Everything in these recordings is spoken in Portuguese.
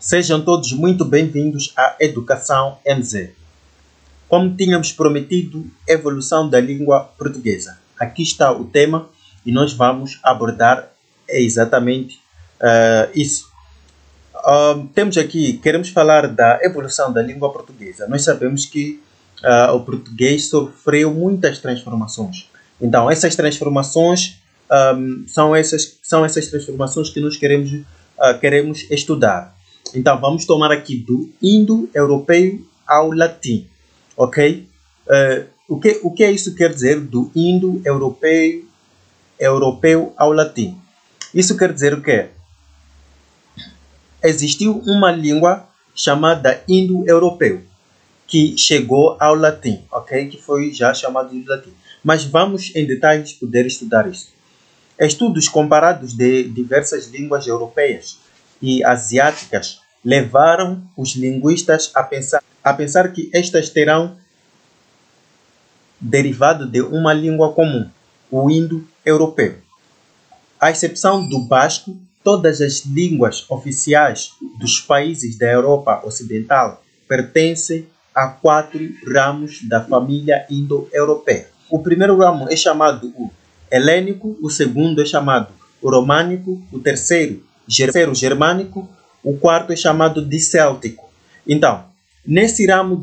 Sejam todos muito bem-vindos à Educação MZ. Como tínhamos prometido, evolução da língua portuguesa. Aqui está o tema e nós vamos abordar exatamente isso. Queremos falar da evolução da língua portuguesa. Nós sabemos que o português sofreu muitas transformações. Então, essas transformações são essas transformações que nós queremos estudar. Então, vamos tomar aqui do indo-europeu ao latim, ok? O que isso quer dizer do indo-europeu ao latim? Isso quer dizer o quê? Existiu uma língua chamada indo-europeu que chegou ao latim, ok? Que foi já chamado de latim. Mas vamos em detalhes poder estudar isso. Estudos comparados de diversas línguas europeias e asiáticas levaram os linguistas a pensar que estas terão derivado de uma língua comum, o indo-europeu. À exceção do basco, todas as línguas oficiais dos países da Europa Ocidental pertencem a 4 ramos da família indo-europeia. O primeiro ramo é chamado o helênico, o segundo é chamado o românico, o terceiro germânico, o quarto é chamado de céltico. Então, nesse ramo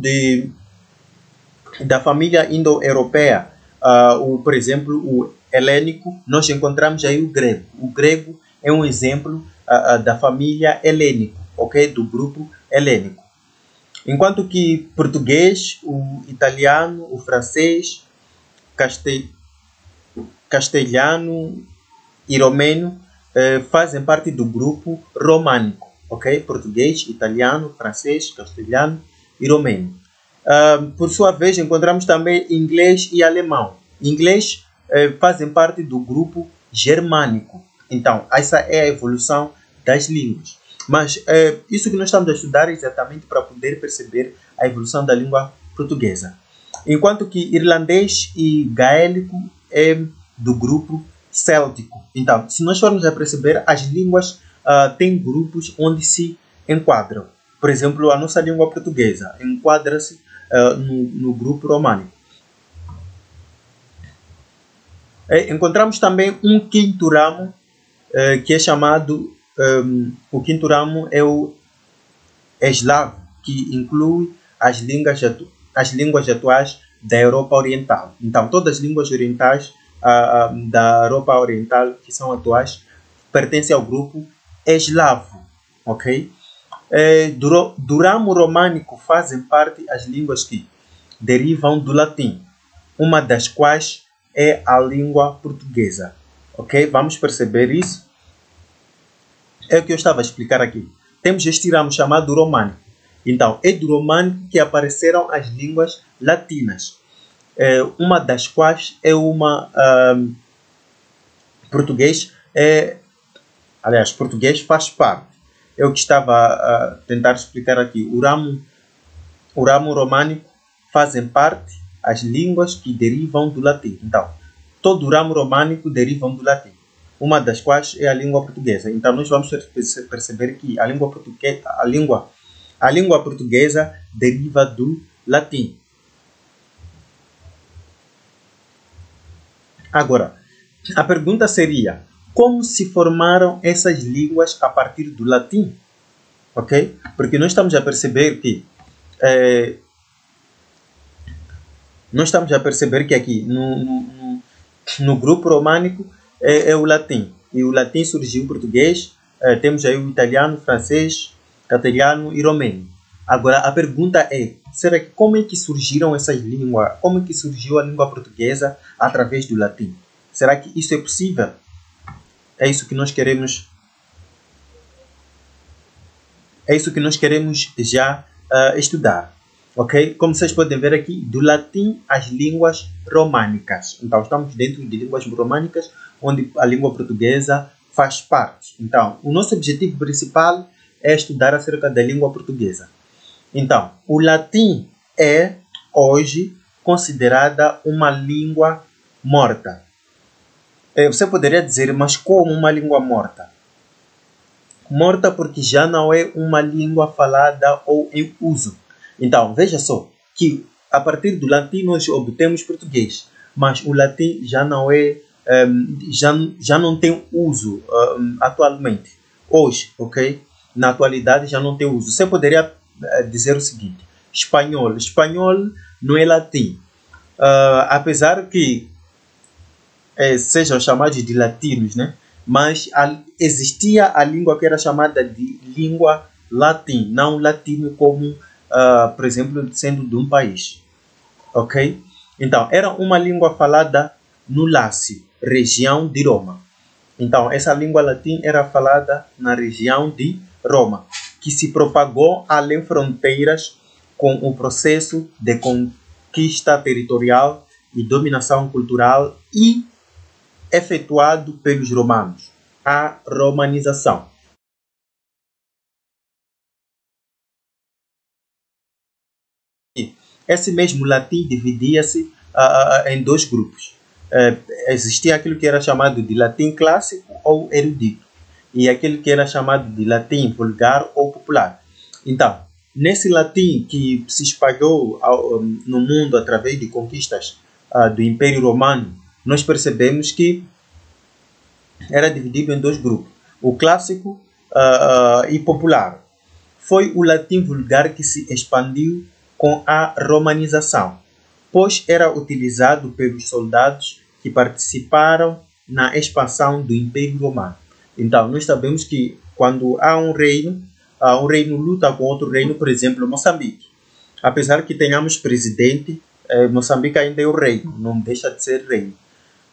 da família indo-europeia, por exemplo, o helênico, nós encontramos aí o grego. O grego é um exemplo da família helênico, ok? Do grupo helênico. Enquanto que português, o italiano, o francês, castelhano e romeno fazem parte do grupo românico, ok? Português, italiano, francês, castelhano e romeno. Por sua vez, encontramos também inglês e alemão. Inglês fazem parte do grupo germânico. Então, essa é a evolução das línguas. Mas isso que nós estamos a estudar é exatamente para poder perceber a evolução da língua portuguesa. Enquanto que irlandês e gaélico é do grupo céltico. Então, se nós formos a perceber, as línguas têm grupos onde se enquadram. Por exemplo, a nossa língua portuguesa enquadra-se no grupo românico. Encontramos também um quinto ramo que é chamado, o quinto ramo é o eslavo, que inclui as línguas atuais da Europa Oriental. Então, todas as línguas orientais da Europa Oriental que são atuais pertencem ao grupo eslavo, ok? Do ramo românico fazem parte as línguas que derivam do latim, uma das quais é a língua portuguesa, ok? Vamos perceber isso. É o que eu estava a explicar aqui. Temos este ramo chamado românico. Então, é do românico que apareceram as línguas latinas, uma das quais é uma português. Português faz parte. É o que estava a tentar explicar aqui. O ramo românico fazem parte as línguas que derivam do latim. Então, todo o ramo românico deriva do latim, uma das quais é a língua portuguesa. Então, nós vamos perceber que a língua portuguesa deriva do latim. Agora, a pergunta seria: como se formaram essas línguas a partir do latim? Ok? Porque nós estamos a perceber que aqui no grupo românico é o latim. E o latim surgiu em português. Temos aí o italiano, francês, castelhano e romeno. Agora, a pergunta é: será que como é que surgiram essas línguas? Como é que surgiu a língua portuguesa através do latim? Será que isso é possível? É isso que nós queremos. É isso que nós queremos já estudar. Ok? Como vocês podem ver aqui, do latim às línguas românicas. Então, estamos dentro de línguas românicas, onde a língua portuguesa faz parte. Então, o nosso objetivo principal é estudar acerca da língua portuguesa. Então, o latim é, hoje, considerada uma língua morta. Você poderia dizer, mas como uma língua morta? Morta porque já não é uma língua falada ou em uso. Então, veja só que a partir do latim nós obtemos português, mas o latim já não é, já não tem uso atualmente. Hoje, ok? Na atualidade já não tem uso. Você poderia dizer o seguinte: espanhol. Espanhol não é latim. Apesar que sejam chamados de latinos, né? Mas existia a língua que era chamada de língua latim, não latino como, por exemplo, sendo de um país. Ok? Então, era uma língua falada no Lácio, região de Roma. Então, essa língua latim era falada na região de Roma, que se propagou além fronteiras com o processo de conquista territorial e dominação cultural e efetuado pelos romanos, a romanização. Esse mesmo latim dividia-se em dois grupos. Existia aquilo que era chamado de latim clássico ou erudito, e aquele que era chamado de latim vulgar ou popular. Então, nesse latim que se espalhou no mundo através de conquistas do Império Romano, nós percebemos que era dividido em dois grupos, o clássico e popular. Foi o latim vulgar que se expandiu com a romanização, pois era utilizado pelos soldados que participaram na expansão do Império Romano. Então, nós sabemos que quando há um reino luta com outro reino, por exemplo, Moçambique. Apesar que tenhamos presidente, Moçambique ainda é o reino, não deixa de ser reino.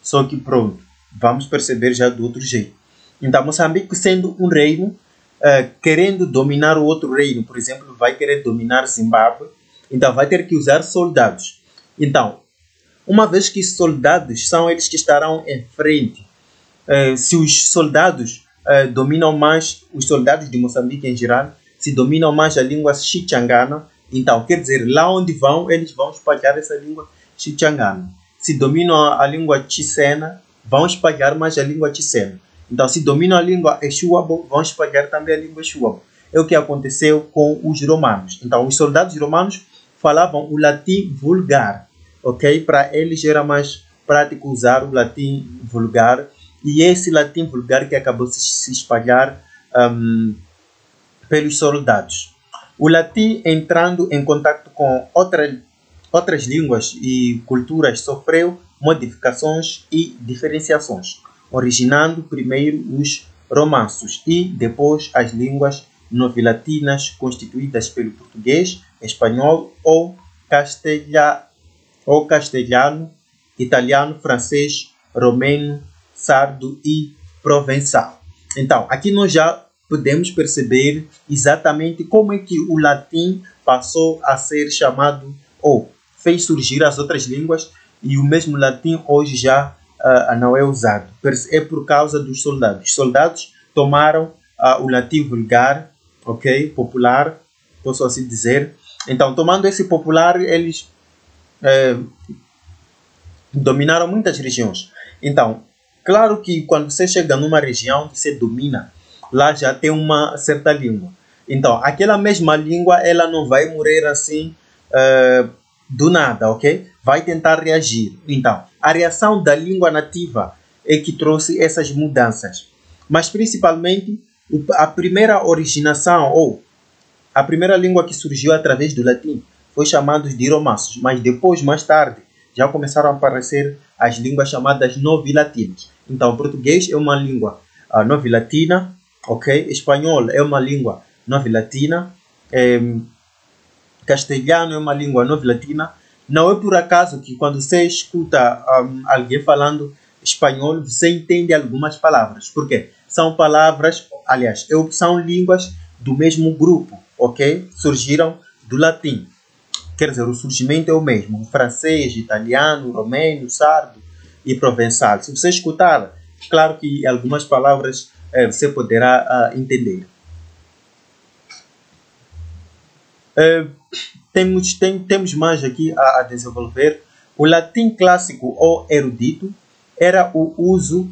Só que pronto, vamos perceber já do outro jeito. Então, Moçambique sendo um reino, querendo dominar o outro reino, por exemplo, vai querer dominar Zimbábue, então vai ter que usar soldados. Então, uma vez que soldados são eles que estarão em frente, se os soldados dominam mais, os soldados de Moçambique em geral, se dominam mais a língua xichangana, então quer dizer, lá onde vão, eles vão espalhar essa língua xichangana. Se dominam a língua chicena, vão espalhar mais a língua chicena. Então, se dominam a língua exuabo, vão espalhar também a língua exuabo. É o que aconteceu com os romanos. Então, os soldados romanos falavam o latim vulgar, ok? Para eles era mais prático usar o latim vulgar, e esse latim vulgar que acabou se espalhar pelos soldados. O latim, entrando em contato com outras línguas e culturas, sofreu modificações e diferenciações, originando primeiro os romanços e depois as línguas novilatinas constituídas pelo português, espanhol ou castelhano, italiano, francês, romeno, sardo e provençal. Então, aqui nós já podemos perceber exatamente como é que o latim passou a ser chamado ou fez surgir as outras línguas, e o mesmo latim hoje já não é usado. É por causa dos soldados. Os soldados tomaram o latim vulgar, ok, popular, posso assim dizer. Então, tomando esse popular, eles dominaram muitas regiões. Então, claro que quando você chega numa região que você domina, lá já tem uma certa língua. Então, aquela mesma língua, ela não vai morrer assim do nada, ok? Vai tentar reagir. Então, a reação da língua nativa é que trouxe essas mudanças. Mas, principalmente, a primeira originação, ou a primeira língua que surgiu através do latim, foi chamada de romanços. Mas depois, mais tarde, já começaram a aparecer as línguas chamadas novilatinas. Então, o português é uma língua novilatina, ok? Espanhol é uma língua novilatina. Castelhano é uma língua novilatina. Não é por acaso que quando você escuta alguém falando espanhol, você entende algumas palavras. Por quê? São palavras, aliás, são línguas do mesmo grupo, ok? Surgiram do latim. Quer dizer, o surgimento é o mesmo. Francês, italiano, romeno, sardo e provençal. Se você escutar, claro que algumas palavras você poderá entender. Temos mais aqui a desenvolver. O latim clássico ou erudito era o uso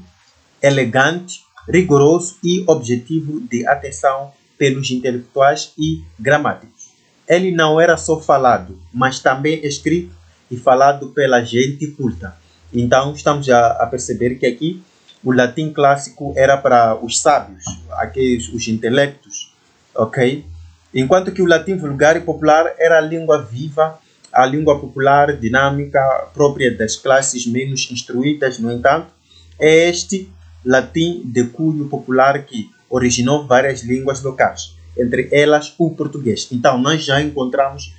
elegante rigoroso e objetivo de atenção pelos intelectuais e gramáticos. Ele não era só falado, mas também escrito e falado pela gente culta. Então, estamos a perceber que aqui o latim clássico era para os sábios, aqueles, os intelectos, ok? Enquanto que o latim vulgar e popular era a língua viva, a língua popular, dinâmica, própria das classes menos instruídas. No entanto, é este latim de cunho popular que originou várias línguas locais, entre elas o português. Então, nós já encontramos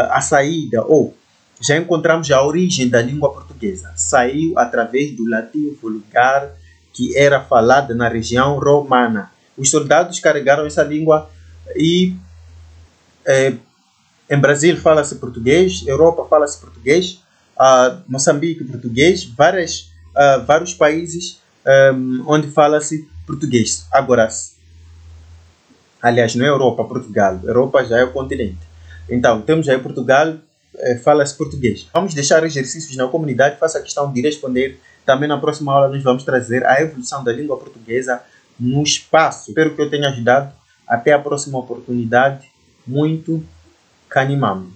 a saída, ou já encontramos a origem da língua portuguesa. Saiu através do latim vulgar, que era falada na região romana. Os soldados carregaram essa língua e em Brasil fala-se português, Europa fala-se português, Moçambique português, vários países onde fala-se português. Agora, aliás, não é Europa, Portugal. Europa já é o continente. Então, temos aí Portugal, fala-se português. Vamos deixar exercícios na comunidade, faça a questão de responder. Também na próxima aula nós vamos trazer a evolução da língua portuguesa no espaço. Espero que eu tenha ajudado. Até a próxima oportunidade. Muito canimamo.